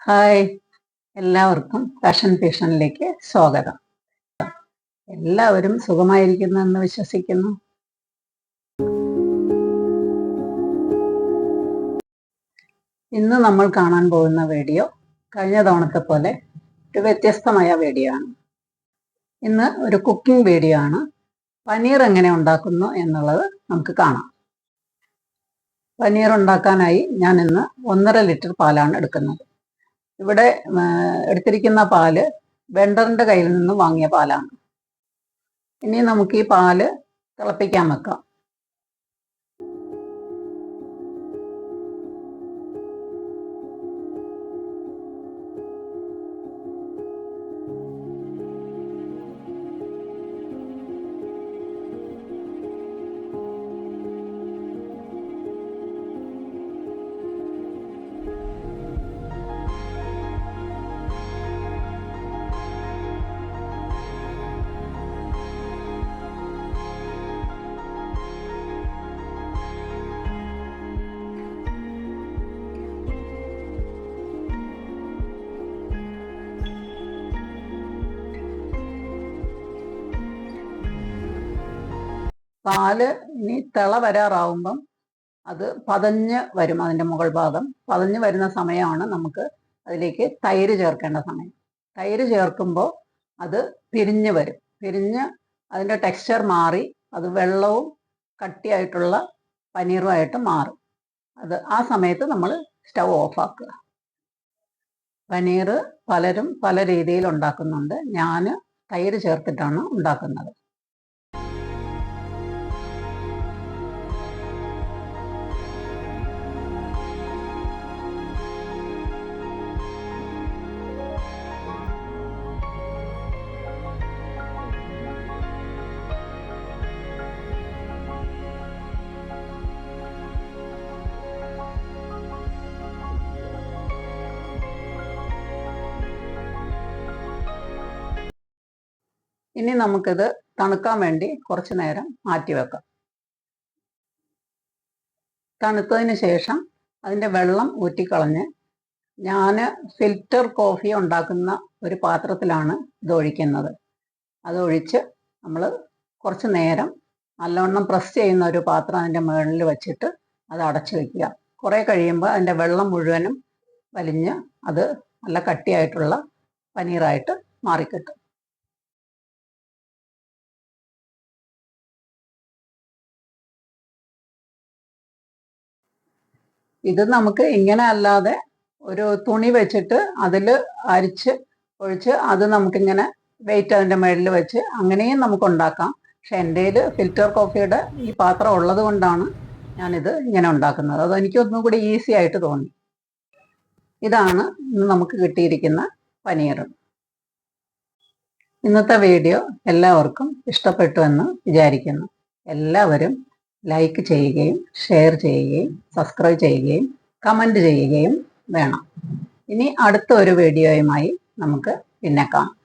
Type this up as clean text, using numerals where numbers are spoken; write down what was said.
Hi, എല്ലാവർക്കും fashion ഫീഷനിലേക്ക് സ്വാഗതം. എല്ലാവരും സുഖമായിരിക്കുന്നു എന്ന് വിശ്വസിക്കുന്നു. ഇന്ന് നമ്മൾ കാണാൻ പോകുന്ന വീഡിയോ കഴിഞ്ഞ തവണത്തെ പോലെ ഒരു വ്യത്യസ്തമായ വീഡിയോ ആണ്. ഇന്ന് ഒരു കുക്കിംഗ് വീഡിയോ ആണ്. പനീർ എങ്ങനെ ഉണ്ടാക്കുന്നു എന്നുള്ളത് നമുക്ക് കാണാം. പനീർ ഉണ്ടാക്കാനായി ഞാൻ ഇന്ന് 1.5 ലിറ്റർ പാലാണ് എടുക്കുന്നത്. ഇവിടെ എടുത്തിരിക്കുന്ന പാല് വെണ്ടറിന്റെ കയ്യിൽ നിന്ന് വാങ്ങിയ പാലാണ്. ഇനി നമുക്ക് ഈ പാല് തിളപ്പിക്കാൻ വെക്കാം. പാല് ഇനി തിള വരാറാവുമ്പം അത് പതഞ്ഞ് വരും. അതിൻ്റെ മുകൾ ഭാഗം പതഞ്ഞ് വരുന്ന സമയമാണ് നമുക്ക് അതിലേക്ക് തൈര് ചേർക്കേണ്ട സമയം. തൈര് ചേർക്കുമ്പോൾ അത് പിരിഞ്ഞ് വരും. പിരിഞ്ഞ് അതിൻ്റെ ടെക്സ്ചർ മാറി അത് വെള്ളവും കട്ടിയായിട്ടുള്ള പനീറുമായിട്ട് മാറും. ആ സമയത്ത് നമ്മൾ സ്റ്റൗ ഓഫാക്കുക. പനീർ പലരും പല രീതിയിൽ ഉണ്ടാക്കുന്നുണ്ട്. ഞാൻ തൈര് ചേർത്തിട്ടാണ് ഉണ്ടാക്കുന്നത്. ഇനി നമുക്കിത് തണുക്കാൻ വേണ്ടി കുറച്ച് നേരം മാറ്റി വെക്കാം. തണുത്തതിന് ശേഷം അതിൻ്റെ വെള്ളം ഊറ്റിക്കളഞ്ഞ് ഞാൻ ഫിൽറ്റർ കോഫി ഉണ്ടാക്കുന്ന ഒരു പാത്രത്തിലാണ് ഇത് ഒഴിക്കുന്നത്. അതൊഴിച്ച് നമ്മൾ കുറച്ച് നേരം നല്ലവണ്ണം പ്രസ് ചെയ്യുന്ന ഒരു പാത്രം അതിൻ്റെ മുകളിൽ വെച്ചിട്ട് അത് അടച്ചു വയ്ക്കുക. കുറേ കഴിയുമ്പോൾ അതിൻ്റെ വെള്ളം മുഴുവനും വലിഞ്ഞ് അത് നല്ല കട്ടിയായിട്ടുള്ള പനീറായിട്ട് മാറിക്കിട്ടും. ഇത് നമുക്ക് ഇങ്ങനെ അല്ലാതെ ഒരു തുണി വെച്ചിട്ട് അതിൽ അരിച്ച് ഒഴിച്ച് അത് നമുക്കിങ്ങനെ വെയിറ്റ് അതിൻ്റെ മുകളിൽ വെച്ച് അങ്ങനെയും നമുക്ക് ഉണ്ടാക്കാം. പക്ഷെ എൻ്റെ കയ്യിൽ ഫിൽറ്റർ കോഫിയുടെ ഈ പാത്രം ഉള്ളത് കൊണ്ടാണ് ഞാനിത് ഇങ്ങനെ ഉണ്ടാക്കുന്നത്. അതെനിക്ക് ഒന്നും കൂടി ഈസി ആയിട്ട് തോന്നി. ഇതാണ് ഇന്ന് നമുക്ക് കിട്ടിയിരിക്കുന്ന പനീർ. ഇന്നത്തെ വീഡിയോ എല്ലാവർക്കും ഇഷ്ടപ്പെട്ടു എന്ന് വിചാരിക്കുന്നു. എല്ലാവരും ലൈക്ക് ചെയ്യുകയും ഷെയർ ചെയ്യുകയും സബ്സ്ക്രൈബ് ചെയ്യുകയും കമൻറ്റ് ചെയ്യുകയും വേണം. ഇനി അടുത്ത ഒരു വീഡിയോയുമായി നമുക്ക് പിന്നെ കാണാം.